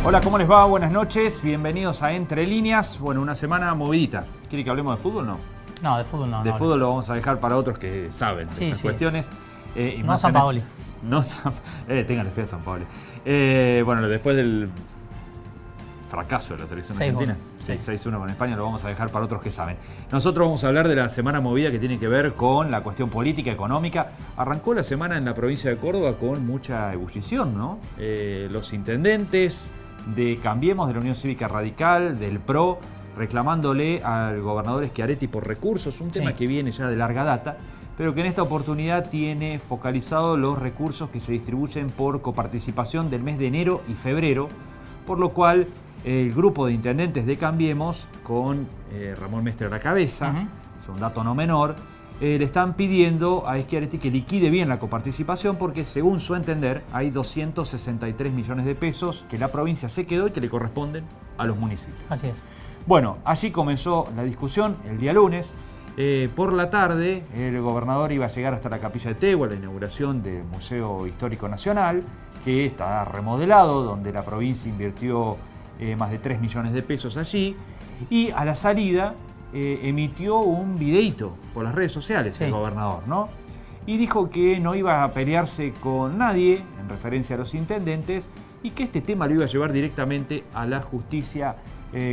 Hola, ¿cómo les va? Buenas noches, bienvenidos a Entre Líneas. Bueno, una semana movidita. ¿Quiere que hablemos de fútbol o no? No, de fútbol no. De fútbol lo vamos a dejar para otros que saben de estas cuestiones. Y no Sampaoli. Ténganle fe a Sampaoli. Bueno, después del fracaso de la selección argentina, 6-1 con España, lo vamos a dejar para otros que saben. Nosotros vamos a hablar de la semana movida que tiene que ver con la cuestión política, económica. Arrancó la semana en la provincia de Córdoba con mucha ebullición, ¿no? Los intendentes de Cambiemos, de la Unión Cívica Radical, del PRO, reclamándole al gobernador Schiaretti por recursos, un tema que viene ya de larga data, pero que en esta oportunidad tiene focalizado los recursos que se distribuyen por coparticipación del mes de enero y febrero, por lo cual el grupo de intendentes de Cambiemos, con Ramón Mestre a la cabeza, es un dato no menor, le están pidiendo a Schiaretti que liquide bien la coparticipación porque, según su entender, hay 263 millones de pesos que la provincia se quedó y que le corresponden a los municipios. Así es. Bueno, allí comenzó la discusión el día lunes. Por la tarde, el gobernador iba a llegar hasta la Capilla de Tegua, la inauguración del Museo Histórico Nacional, que está remodelado, donde la provincia invirtió más de 3 millones de pesos allí, y a la salida emitió un videíto por las redes sociales, el gobernador, ¿no? Y dijo que no iba a pelearse con nadie, en referencia a los intendentes, y que este tema lo iba a llevar directamente a la justicia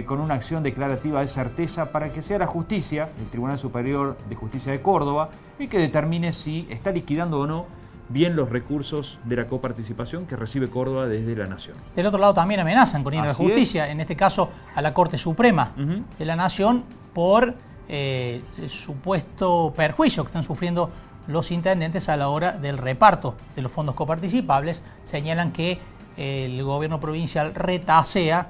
con una acción declarativa de certeza para que sea la justicia, el Tribunal Superior de Justicia de Córdoba, el que determine si está liquidando o no bien los recursos de la coparticipación que recibe Córdoba desde la Nación. Del otro lado también amenazan con ir a la justicia, en este caso a la Corte Suprema de la Nación, por el supuesto perjuicio que están sufriendo los intendentes a la hora del reparto de los fondos coparticipables. Señalan que el gobierno provincial retasea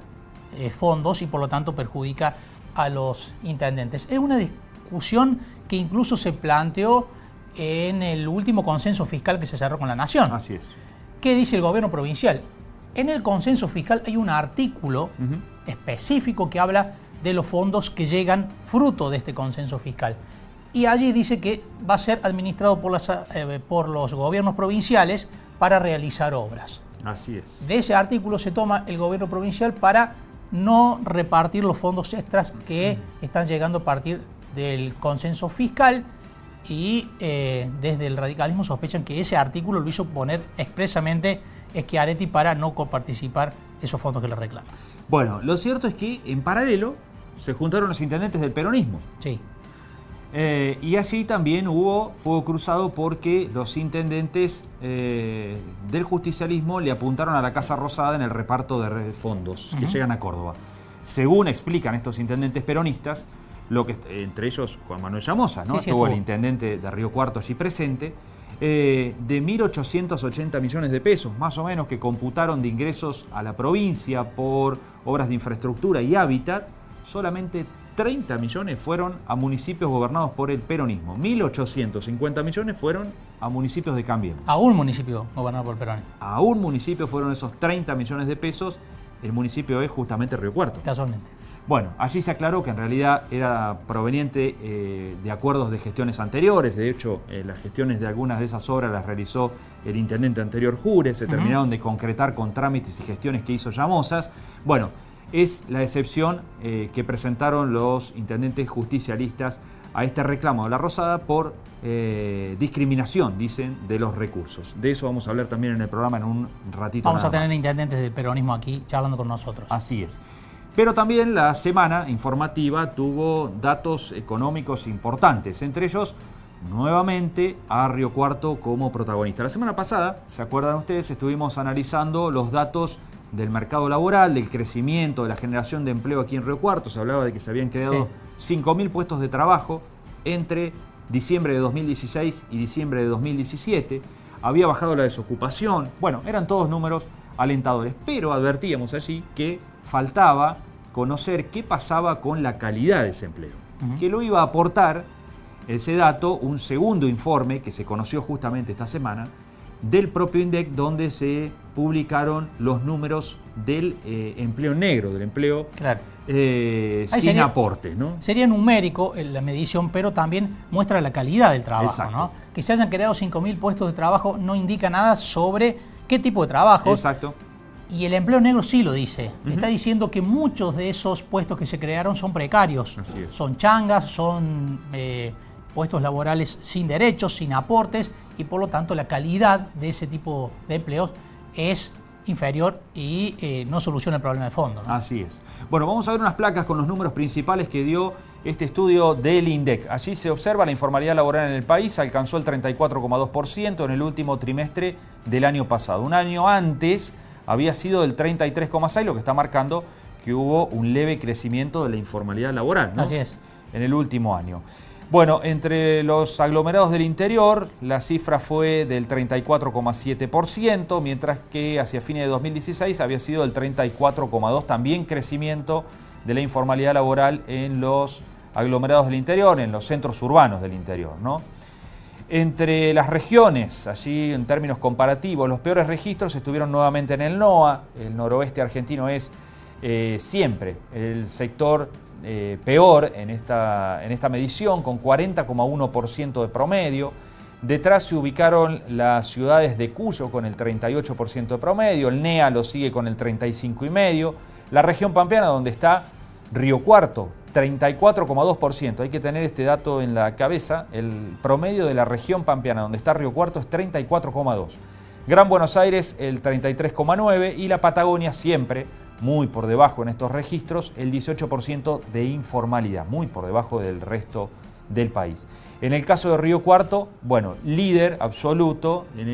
fondos y por lo tanto perjudica a los intendentes. Es una discusión que incluso se planteó en el último consenso fiscal que se cerró con la Nación. Así es. ¿Qué dice el gobierno provincial? En el consenso fiscal hay un artículo específico que habla de los fondos que llegan fruto de este consenso fiscal. Y allí dice que va a ser administrado por los gobiernos provinciales para realizar obras. Así es. De ese artículo se toma el gobierno provincial para no repartir los fondos extras que están llegando a partir del consenso fiscal. Y desde el radicalismo sospechan que ese artículo lo hizo poner expresamente Schiaretti para no coparticipar esos fondos que le reclaman. Bueno, lo cierto es que en paralelo se juntaron los intendentes del peronismo. Sí. Y así también hubo fuego cruzado porque los intendentes del justicialismo le apuntaron a la Casa Rosada en el reparto de fondos que llegan a Córdoba. Según explican estos intendentes peronistas, lo que, entre ellos Juan Manuel Llamosa, ¿no? Estuvo el intendente de Río Cuarto allí presente, de 1.880 millones de pesos, más o menos, que computaron de ingresos a la provincia por obras de infraestructura y hábitat, solamente 30 millones fueron a municipios gobernados por el peronismo. 1.850 millones fueron a municipios de Cambiemos. A un municipio gobernado por el peronismo. A un municipio fueron esos 30 millones de pesos. El municipio es justamente Río Cuarto. Casualmente. Bueno, allí se aclaró que en realidad era proveniente de acuerdos de gestiones anteriores. De hecho, las gestiones de algunas de esas obras las realizó el intendente anterior Jure. Se terminaron de concretar con trámites y gestiones que hizo Llamosas. Bueno, es la excepción que presentaron los intendentes justicialistas a este reclamo de la Rosada por discriminación, dicen, de los recursos. De eso vamos a hablar también en el programa en un ratito. Vamos a tener intendentes del peronismo aquí charlando con nosotros. Así es. Pero también la semana informativa tuvo datos económicos importantes, entre ellos, nuevamente, a Río Cuarto como protagonista. La semana pasada, ¿se acuerdan ustedes? Estuvimos analizando los datos del mercado laboral, del crecimiento, de la generación de empleo aquí en Río Cuarto. Se hablaba de que se habían creado 5.000 puestos de trabajo entre diciembre de 2016 y diciembre de 2017. Había bajado la desocupación. Bueno, eran todos números alentadores, pero advertíamos allí que faltaba conocer qué pasaba con la calidad de ese empleo, que lo iba a aportar ese dato un segundo informe que se conoció justamente esta semana del propio INDEC, donde se publicaron los números del empleo negro, del empleo sin aporte, ¿no? Sería numérico la medición, pero también muestra la calidad del trabajo, ¿no? Que se hayan creado 5.000 puestos de trabajo no indica nada sobre qué tipo de trabajo. Exacto. Y el empleo negro sí lo dice. Está diciendo que muchos de esos puestos que se crearon son precarios. Son changas, son puestos laborales sin derechos, sin aportes, y por lo tanto la calidad de ese tipo de empleos es inferior y no soluciona el problema de fondo, ¿no? Así es. Bueno, vamos a ver unas placas con los números principales que dio este estudio del INDEC. Allí se observa la informalidad laboral en el país alcanzó el 34,2% en el último trimestre del año pasado. Un año antes había sido del 33,6%, lo que está marcando que hubo un leve crecimiento de la informalidad laboral, ¿no? Así es. En el último año. Bueno, entre los aglomerados del interior, la cifra fue del 34,7%, mientras que hacia fines de 2016 había sido del 34,2%, también crecimiento de la informalidad laboral en los aglomerados del interior, en los centros urbanos del interior, ¿no? Entre las regiones, allí en términos comparativos, los peores registros estuvieron nuevamente en el NOA. El noroeste argentino es siempre el sector peor en esta medición, con 40,1% de promedio. Detrás se ubicaron las ciudades de Cuyo con el 38% de promedio, el NEA lo sigue con el 35,5%, la región pampeana donde está Río Cuarto, 34,2%. Hay que tener este dato en la cabeza, el promedio de la región pampeana donde está Río Cuarto es 34,2%. Gran Buenos Aires el 33,9% y la Patagonia siempre muy por debajo en estos registros, el 18% de informalidad, muy por debajo del resto del país. En el caso de Río Cuarto, bueno, líder absoluto en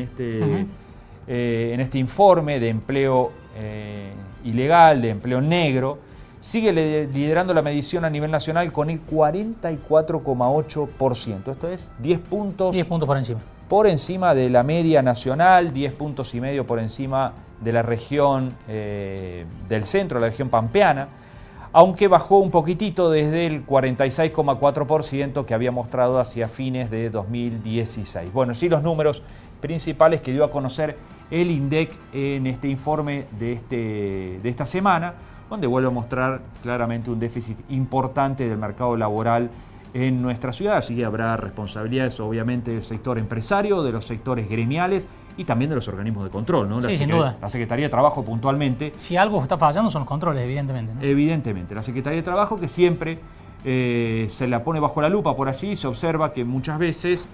este informe de empleo ilegal, de empleo negro, sigue liderando la medición a nivel nacional con el 44,8%. Esto es 10 puntos por encima. Por encima de la media nacional, 10,5 puntos por encima de la región del centro, la región pampeana, aunque bajó un poquitito desde el 46,4% que había mostrado hacia fines de 2016. Bueno, sí, los números principales que dio a conocer el INDEC en este informe de esta semana, donde vuelve a mostrar claramente un déficit importante del mercado laboral en nuestra ciudad. Así que habrá responsabilidades obviamente del sector empresario, de los sectores gremiales y también de los organismos de control, ¿no? Sí, sin duda. La Secretaría de Trabajo puntualmente. Si algo está fallando son los controles, evidentemente, ¿no? Evidentemente. La Secretaría de Trabajo que siempre se la pone bajo la lupa por allí, se observa que muchas veces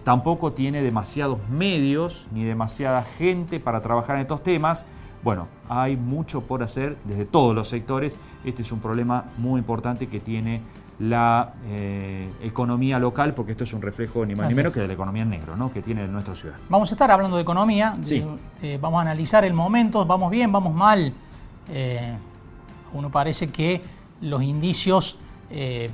tampoco tiene demasiados medios ni demasiada gente para trabajar en estos temas. Bueno, hay mucho por hacer desde todos los sectores. Este es un problema muy importante que tiene la economía local, porque esto es un reflejo ni más ni menos que de la economía en negro, ¿no? Que tiene nuestra ciudad. Vamos a estar hablando de economía, sí. Vamos a analizar el momento, vamos bien, vamos mal. Uno parece que los indicios,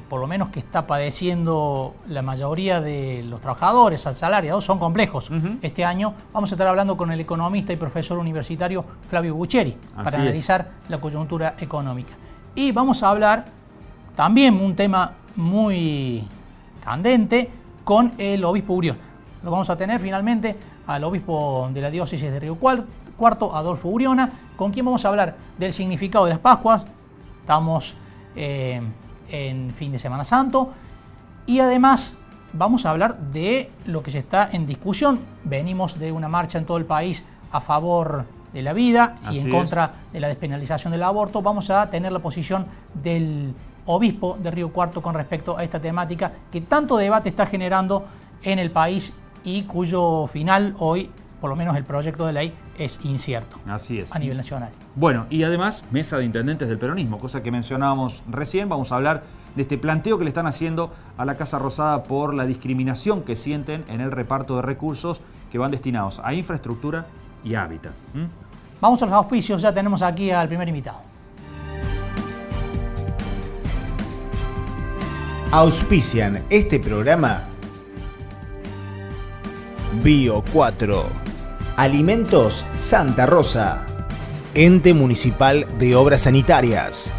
por lo menos que está padeciendo la mayoría de los trabajadores asalariados, son complejos. Este año vamos a estar hablando con el economista y profesor universitario Flavio Bucheri para analizar la coyuntura económica. Y vamos a hablar también un tema muy candente con el obispo Urión. Lo vamos a tener finalmente al obispo de la diócesis de Río Cuarto, Adolfo Uriona, con quien vamos a hablar del significado de las Pascuas. Estamos en fin de Semana Santo y además vamos a hablar de lo que se está en discusión. Venimos de una marcha en todo el país a favor de la vida y en contra de la despenalización del aborto. Vamos a tener la posición del obispo de Río Cuarto con respecto a esta temática que tanto debate está generando en el país y cuyo final hoy, por lo menos el proyecto de ley, es incierto. Así es. A nivel nacional. Bueno, y además, mesa de intendentes del peronismo, cosa que mencionábamos recién. Vamos a hablar de este planteo que le están haciendo a la Casa Rosada por la discriminación que sienten en el reparto de recursos que van destinados a infraestructura y hábitat. Vamos a los auspicios, ya tenemos aquí al primer invitado. Auspician este programa Bio 4, Alimentos Santa Rosa, Ente Municipal de Obras Sanitarias,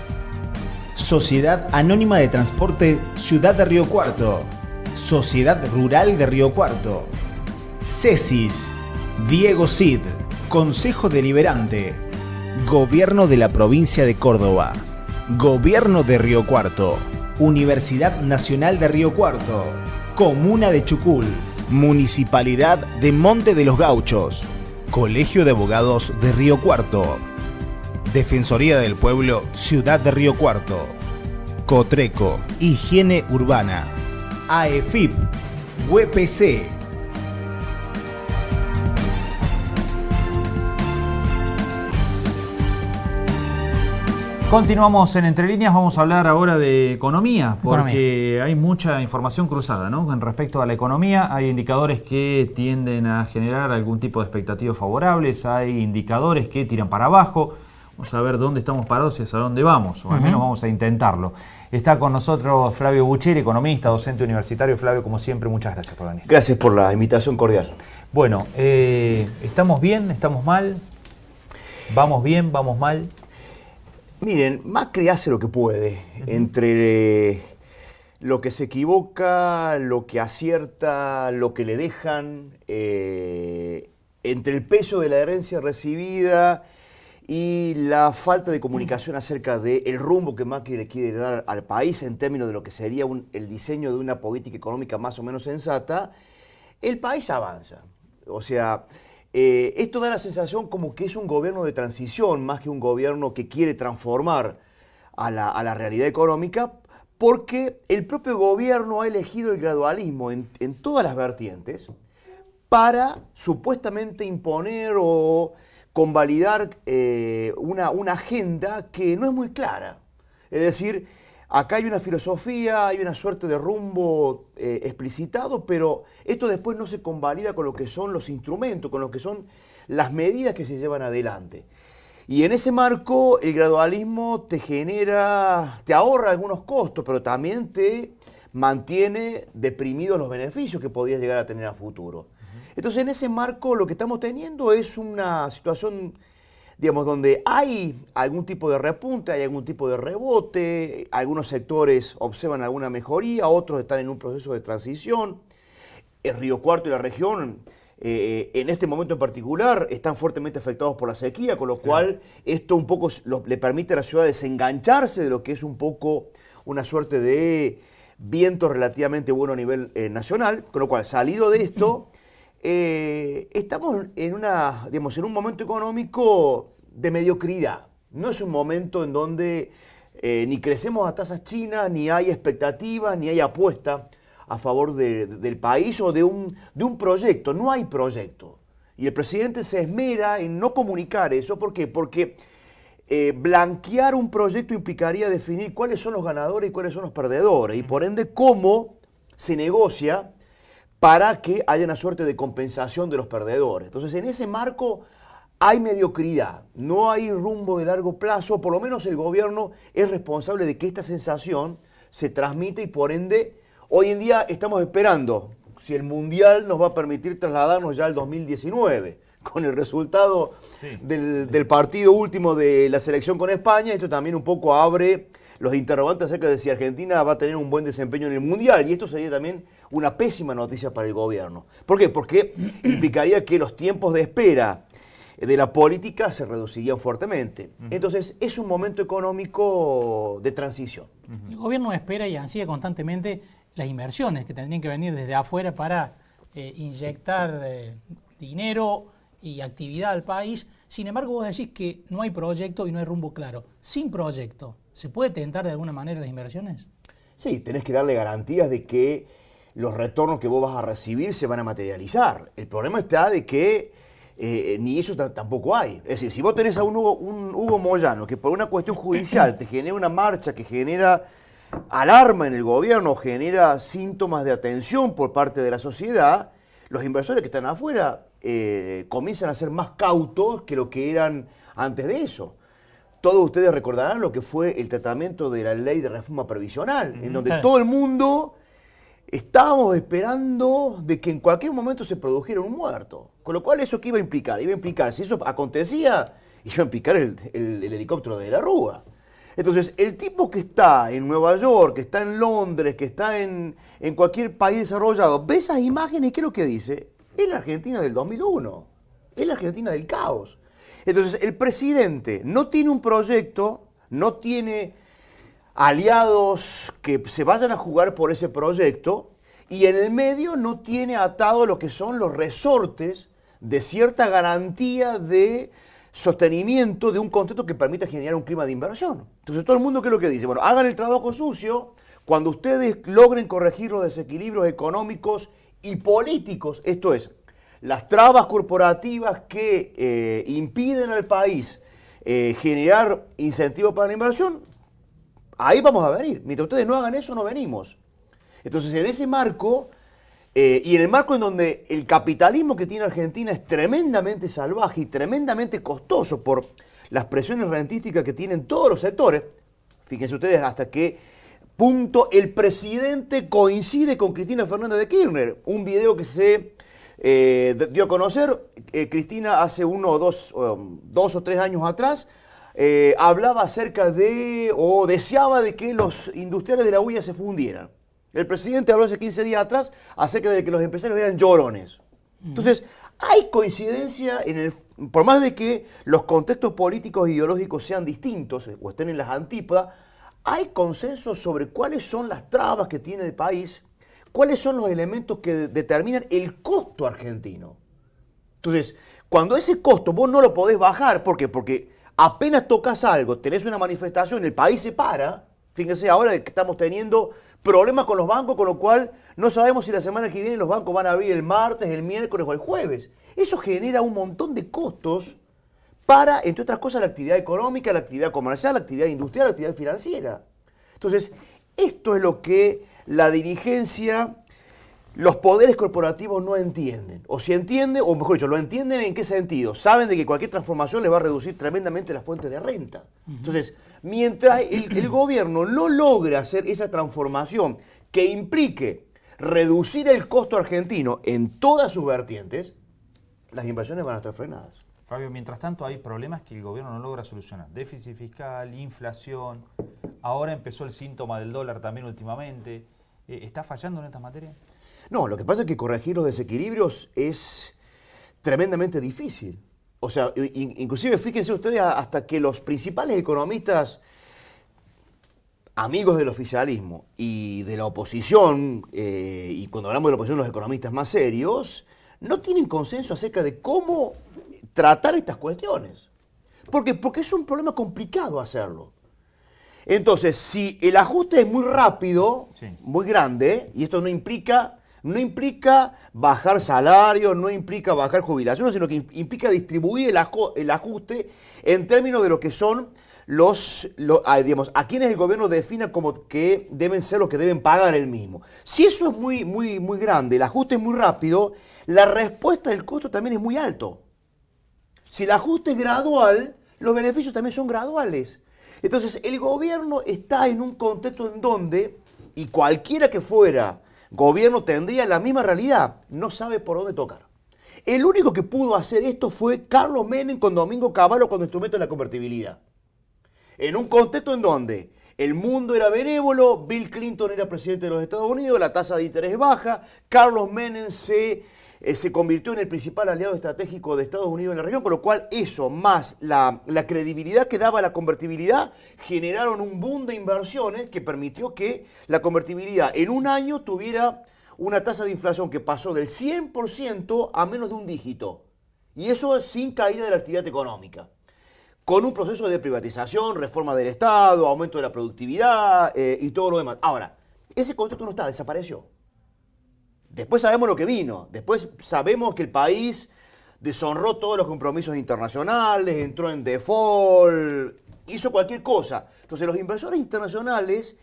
Sociedad Anónima de Transporte Ciudad de Río Cuarto, Sociedad Rural de Río Cuarto, CESIS, Diego Cid, Consejo Deliberante, Gobierno de la Provincia de Córdoba, Gobierno de Río Cuarto, Universidad Nacional de Río Cuarto, Comuna de Chucul, Municipalidad de Monte de los Gauchos, Colegio de Abogados de Río Cuarto. Defensoría del Pueblo, Ciudad de Río Cuarto. Cotreco, Higiene Urbana. AEFIP, UPC. Continuamos en Entre Líneas, vamos a hablar ahora de economía, porque hay mucha información cruzada, ¿no? Con respecto a la economía, hay indicadores que tienden a generar algún tipo de expectativas favorables, hay indicadores que tiran para abajo. Vamos a ver dónde estamos parados y hacia dónde vamos, o al menos vamos a intentarlo. Está con nosotros Flavio Bucheri, economista, docente universitario. Flavio, como siempre, muchas gracias por venir. Gracias por la invitación cordial. Bueno, ¿estamos bien? ¿Estamos mal? ¿Vamos bien? ¿Vamos mal? Miren, Macri hace lo que puede, entre lo que se equivoca, lo que acierta, lo que le dejan, entre el peso de la herencia recibida y la falta de comunicación acerca del rumbo que Macri le quiere dar al país en términos de lo que sería el diseño de una política económica más o menos sensata, el país avanza. O sea, esto da la sensación como que es un gobierno de transición más que un gobierno que quiere transformar a la realidad económica, porque el propio gobierno ha elegido el gradualismo en todas las vertientes para supuestamente imponer o convalidar una agenda que no es muy clara. Es decir, acá hay una filosofía, hay una suerte de rumbo explicitado, pero esto después no se convalida con lo que son los instrumentos, con lo que son las medidas que se llevan adelante. Y en ese marco, el gradualismo te ahorra algunos costos, pero también te mantiene deprimidos los beneficios que podías llegar a tener a futuro. Entonces, en ese marco, lo que estamos teniendo es una situación, digamos, donde hay algún tipo de repunte, hay algún tipo de rebote, algunos sectores observan alguna mejoría, otros están en un proceso de transición. El Río Cuarto y la región, en este momento en particular, están fuertemente afectados por la sequía, con lo cual esto un poco le permite a la ciudad desengancharse de lo que es un poco una suerte de viento relativamente bueno a nivel nacional, con lo cual, salido de esto, estamos en un momento económico de mediocridad. No es un momento en donde ni crecemos a tasas chinas, ni hay expectativas, ni hay apuesta a favor del país o de un proyecto. No hay proyecto. Y el presidente se esmera en no comunicar eso. ¿Por qué? Porque blanquear un proyecto implicaría definir cuáles son los ganadores y cuáles son los perdedores. Y por ende, cómo se negocia para que haya una suerte de compensación de los perdedores. Entonces, en ese marco hay mediocridad, no hay rumbo de largo plazo, por lo menos el gobierno es responsable de que esta sensación se transmite y por ende, hoy en día estamos esperando si el Mundial nos va a permitir trasladarnos ya al 2019, con el resultado del partido último de la selección con España. Esto también un poco abre los interrogantes acerca de si Argentina va a tener un buen desempeño en el Mundial, y esto sería también una pésima noticia para el gobierno. ¿Por qué? Porque implicaría que los tiempos de espera de la política se reducirían fuertemente. Entonces, es un momento económico de transición. El gobierno espera y ansía constantemente las inversiones que tendrían que venir desde afuera para inyectar dinero y actividad al país. Sin embargo, vos decís que no hay proyecto y no hay rumbo claro. Sin proyecto, ¿se puede tentar de alguna manera las inversiones? Sí, tenés que darle garantías de que los retornos que vos vas a recibir se van a materializar. El problema está de que ni eso tampoco hay. Es decir, si vos tenés a un Hugo Moyano que por una cuestión judicial te genera una marcha que genera alarma en el gobierno, genera síntomas de atención por parte de la sociedad, los inversores que están afuera comienzan a ser más cautos que lo que eran antes de eso. Todos ustedes recordarán lo que fue el tratamiento de la ley de reforma previsional, en donde todo el mundo estábamos esperando de que en cualquier momento se produjera un muerto. Con lo cual, ¿eso qué iba a implicar? Iba a implicar, si eso acontecía, iba a implicar el helicóptero de la Rúa. Entonces, el tipo que está en Nueva York, que está en Londres, que está en cualquier país desarrollado, ve esas imágenes y ¿qué es lo que dice? Es la Argentina del 2001, es la Argentina del caos. Entonces, el presidente no tiene un proyecto, no tiene aliados que se vayan a jugar por ese proyecto y en el medio no tiene atado lo que son los resortes de cierta garantía de sostenimiento de un contexto que permita generar un clima de inversión. Entonces todo el mundo, ¿qué es lo que dice? Bueno, hagan el trabajo sucio cuando ustedes logren corregir los desequilibrios económicos y políticos, esto es, las trabas corporativas que impiden al país generar incentivos para la inversión, ahí vamos a venir. Mientras ustedes no hagan eso, no venimos. Entonces, en ese marco, y en el marco en donde el capitalismo que tiene Argentina es tremendamente salvaje y tremendamente costoso por las presiones rentísticas que tienen todos los sectores, fíjense ustedes hasta qué punto el presidente coincide con Cristina Fernández de Kirchner. Un video que se dio a conocer, Cristina hace dos o tres años atrás, hablaba acerca de, o deseaba de que los industriales de la huilla se fundieran. El presidente habló hace 15 días atrás acerca de que los empresarios eran llorones. Entonces, hay coincidencia por más de que los contextos políticos e ideológicos sean distintos o estén en las antípodas, hay consenso sobre cuáles son las trabas que tiene el país, cuáles son los elementos que determinan el costo argentino. Entonces, cuando ese costo vos no lo podés bajar, ¿por qué? Porque apenas tocas algo, tenés una manifestación, el país se para. Fíjense ahora que estamos teniendo problemas con los bancos, con lo cual no sabemos si la semana que viene los bancos van a abrir el martes, el miércoles o el jueves. Eso genera un montón de costos para, entre otras cosas, la actividad económica, la actividad comercial, la actividad industrial, la actividad financiera. Entonces, esto es lo que la dirigencia, los poderes corporativos no entienden. O si entienden, o mejor dicho, lo entienden en qué sentido. Saben de que cualquier transformación les va a reducir tremendamente las fuentes de renta. Entonces, mientras el gobierno no logra hacer esa transformación que implique reducir el costo argentino en todas sus vertientes, las inversiones van a estar frenadas. Fabio, mientras tanto hay problemas que el gobierno no logra solucionar. Déficit fiscal, inflación, ahora empezó el síntoma del dólar también últimamente. ¿Está fallando en estas materias? No, lo que pasa es que corregir los desequilibrios es tremendamente difícil. O sea, inclusive fíjense ustedes hasta que los principales economistas, amigos del oficialismo y de la oposición, y cuando hablamos de la oposición los economistas más serios, no tienen consenso acerca de cómo tratar estas cuestiones. ¿Por qué? Porque es un problema complicado hacerlo. Entonces, si el ajuste es muy rápido, sí, muy grande, y esto no implica bajar salarios, no implica bajar jubilaciones, sino que implica distribuir el ajuste en términos de lo que son digamos, a quienes el gobierno defina como que deben ser los que deben pagar el mismo. Si eso es muy grande, el ajuste es muy rápido, la respuesta del costo también es muy alto. Si el ajuste es gradual, los beneficios también son graduales. Entonces, el gobierno está en un contexto en donde, y cualquiera que fuera gobierno tendría la misma realidad, no sabe por dónde tocar. El único que pudo hacer esto fue Carlos Menem con Domingo Cavallo cuando instrumenta la convertibilidad. En un contexto en donde el mundo era benévolo, Bill Clinton era presidente de los Estados Unidos, la tasa de interés baja, Carlos Menem se convirtió en el principal aliado estratégico de Estados Unidos en la región, con lo cual eso, más la credibilidad que daba la convertibilidad, generaron un boom de inversiones que permitió que la convertibilidad en un año tuviera una tasa de inflación que pasó del 100% a menos de un dígito. Y eso sin caída de la actividad económica. Con un proceso de privatización, reforma del Estado, aumento de la productividad y todo lo demás. Ahora, ese contexto no está, desapareció. Después sabemos lo que vino, después sabemos que el país deshonró todos los compromisos internacionales, entró en default, hizo cualquier cosa. Entonces los inversores internacionales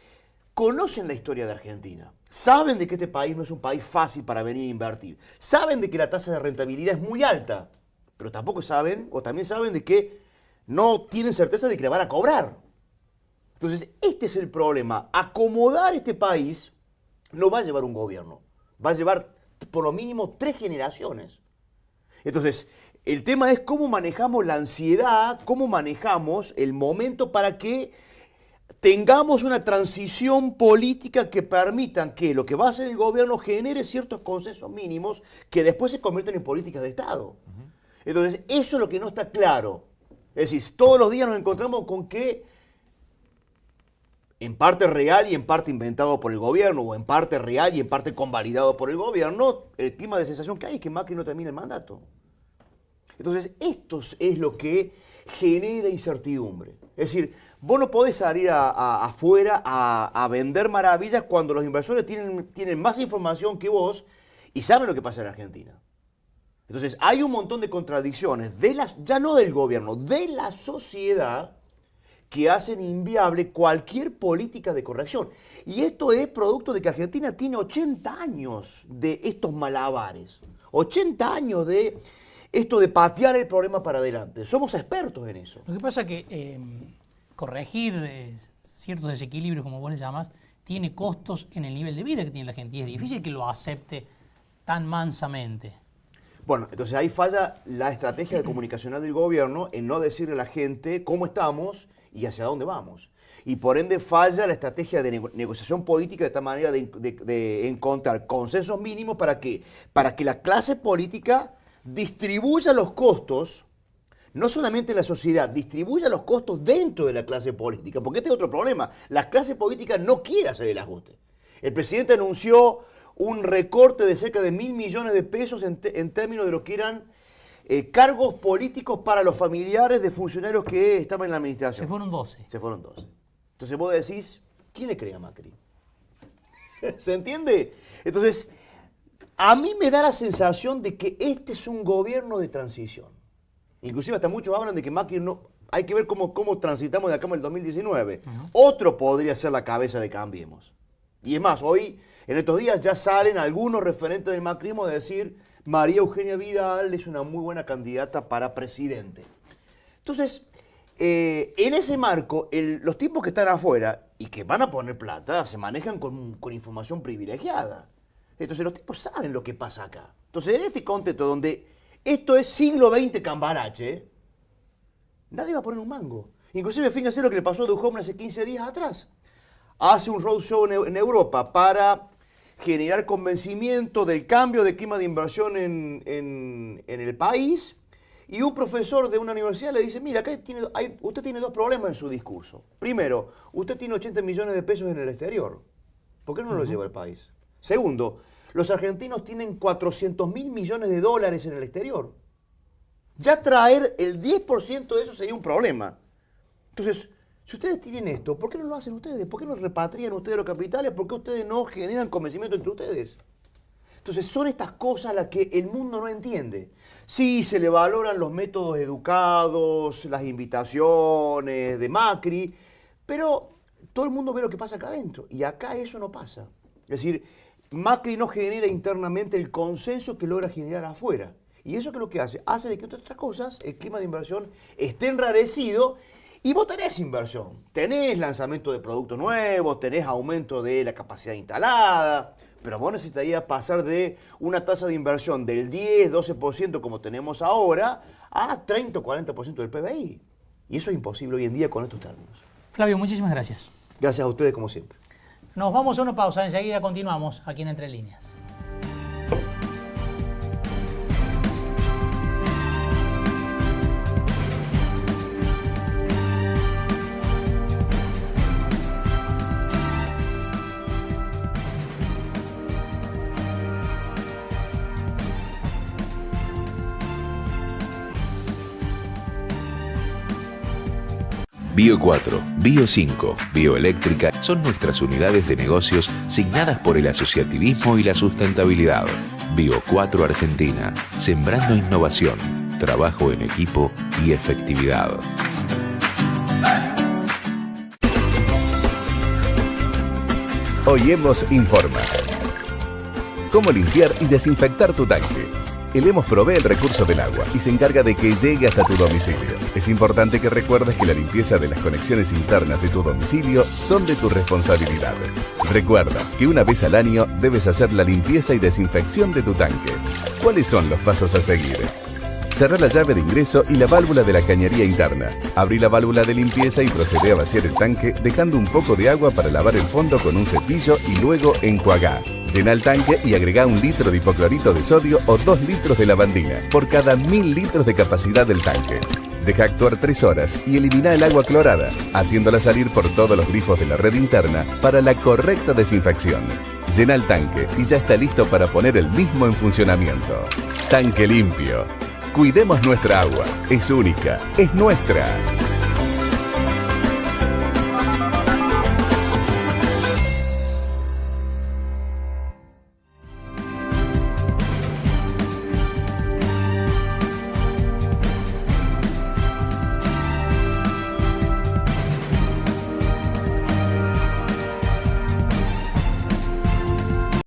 conocen la historia de Argentina, saben de que este país no es un país fácil para venir a invertir, saben de que la tasa de rentabilidad es muy alta, pero tampoco saben, o también saben de que no tienen certeza de que la van a cobrar. Entonces este es el problema, acomodar este país no va a llevar un gobierno. Va a llevar por lo mínimo 3 generaciones. Entonces, el tema es cómo manejamos la ansiedad, cómo manejamos el momento para que tengamos una transición política que permitan que lo que va a hacer el gobierno genere ciertos consensos mínimos que después se convierten en políticas de Estado. Entonces, eso es lo que no está claro. Es decir, todos los días nos encontramos con que en parte real y en parte inventado por el gobierno, o en parte real y en parte convalidado por el gobierno, el clima de sensación que hay es que Macri no termina el mandato. Entonces, esto es lo que genera incertidumbre. Es decir, vos no podés salir afuera a vender maravillas cuando los inversores tienen más información que vos y saben lo que pasa en Argentina. Entonces, hay un montón de contradicciones, ya no del gobierno, de la sociedad, que hacen inviable cualquier política de corrección. Y esto es producto de que Argentina tiene 80 años de estos malabares, 80 años de esto de patear el problema para adelante. Somos expertos en eso. Lo que pasa es que corregir ciertos desequilibrios, como vos le llamás, tiene costos en el nivel de vida que tiene la gente y es difícil que lo acepte tan mansamente. Bueno, entonces ahí falla la estrategia comunicacional del gobierno en no decirle a la gente cómo estamos y hacia dónde vamos. Y por ende falla la estrategia de negociación política de tal manera de encontrar consensos mínimos para que la clase política distribuya los costos, no solamente en la sociedad, distribuya los costos dentro de la clase política. Porque este es otro problema. La clase política no quiere hacer el ajuste. El presidente anunció un recorte de cerca de 1.000 millones de pesos en términos de lo que eran cargos políticos para los familiares de funcionarios que estaban en la administración. Se fueron 12. Se fueron 12. Entonces vos decís, ¿quién le cree a Macri? ¿Se entiende? Entonces, a mí me da la sensación de que este es un gobierno de transición. Inclusive hasta muchos hablan de que Macri no... Hay que ver cómo transitamos de acá en el 2019. Otro podría ser la cabeza de Cambiemos. Y es más, hoy, en estos días, ya salen algunos referentes del macrismo de decir María Eugenia Vidal es una muy buena candidata para presidente. Entonces, en ese marco, los tipos que están afuera y que van a poner plata se manejan con información privilegiada. Entonces, los tipos saben lo que pasa acá. Entonces, en este contexto donde esto es siglo XX cambalache, nadie va a poner un mango. Inclusive, fíjense lo que le pasó a Duhovne hace 15 días atrás. Hace un roadshow en Europa para generar convencimiento del cambio de clima de inversión en el país, y un profesor de una universidad le dice, mira, acá usted tiene dos problemas en su discurso. Primero, usted tiene 80 millones de pesos en el exterior. ¿Por qué no lo lleva al país? Segundo, los argentinos tienen 400.000 millones de dólares en el exterior. Ya traer el 10% de eso sería un problema. Entonces, si ustedes tienen esto, ¿por qué no lo hacen ustedes? ¿Por qué no repatrian ustedes los capitales? ¿Por qué ustedes no generan convencimiento entre ustedes? Entonces son estas cosas las que el mundo no entiende. Sí, se le valoran los métodos educados, las invitaciones de Macri, pero todo el mundo ve lo que pasa acá adentro. Y acá eso no pasa. Es decir, Macri no genera internamente el consenso que logra generar afuera. Y eso que es lo que hace de que otras cosas, el clima de inversión esté enrarecido. Y vos tenés inversión, tenés lanzamiento de productos nuevos, tenés aumento de la capacidad instalada, pero vos necesitarías pasar de una tasa de inversión del 10, 12% como tenemos ahora a 30 o 40% del PBI. Y eso es imposible hoy en día con estos términos. Flavio, muchísimas gracias. Gracias a ustedes como siempre. Nos vamos a una pausa, enseguida continuamos aquí en Entre Líneas. Bio 4, Bio 5, Bioeléctrica son nuestras unidades de negocios signadas por el asociativismo y la sustentabilidad. Bio 4 Argentina, sembrando innovación, trabajo en equipo y efectividad. Oyemos informa. ¿Cómo limpiar y desinfectar tu tanque? El Hemos provee el recurso del agua y se encarga de que llegue hasta tu domicilio. Es importante que recuerdes que la limpieza de las conexiones internas de tu domicilio son de tu responsabilidad. Recuerda que una vez al año debes hacer la limpieza y desinfección de tu tanque. ¿Cuáles son los pasos a seguir? Cerrá la llave de ingreso y la válvula de la cañería interna. Abrí la válvula de limpieza y procedé a vaciar el tanque dejando un poco de agua para lavar el fondo con un cepillo y luego enjuagá. Llená el tanque y agregá 1 litro de hipoclorito de sodio o 2 litros de lavandina por cada 1000 litros de capacidad del tanque. Deja actuar 3 horas y elimina el agua clorada, haciéndola salir por todos los grifos de la red interna para la correcta desinfección. Llena el tanque y ya está listo para poner el mismo en funcionamiento. Tanque limpio. Cuidemos nuestra agua. Es única, es nuestra.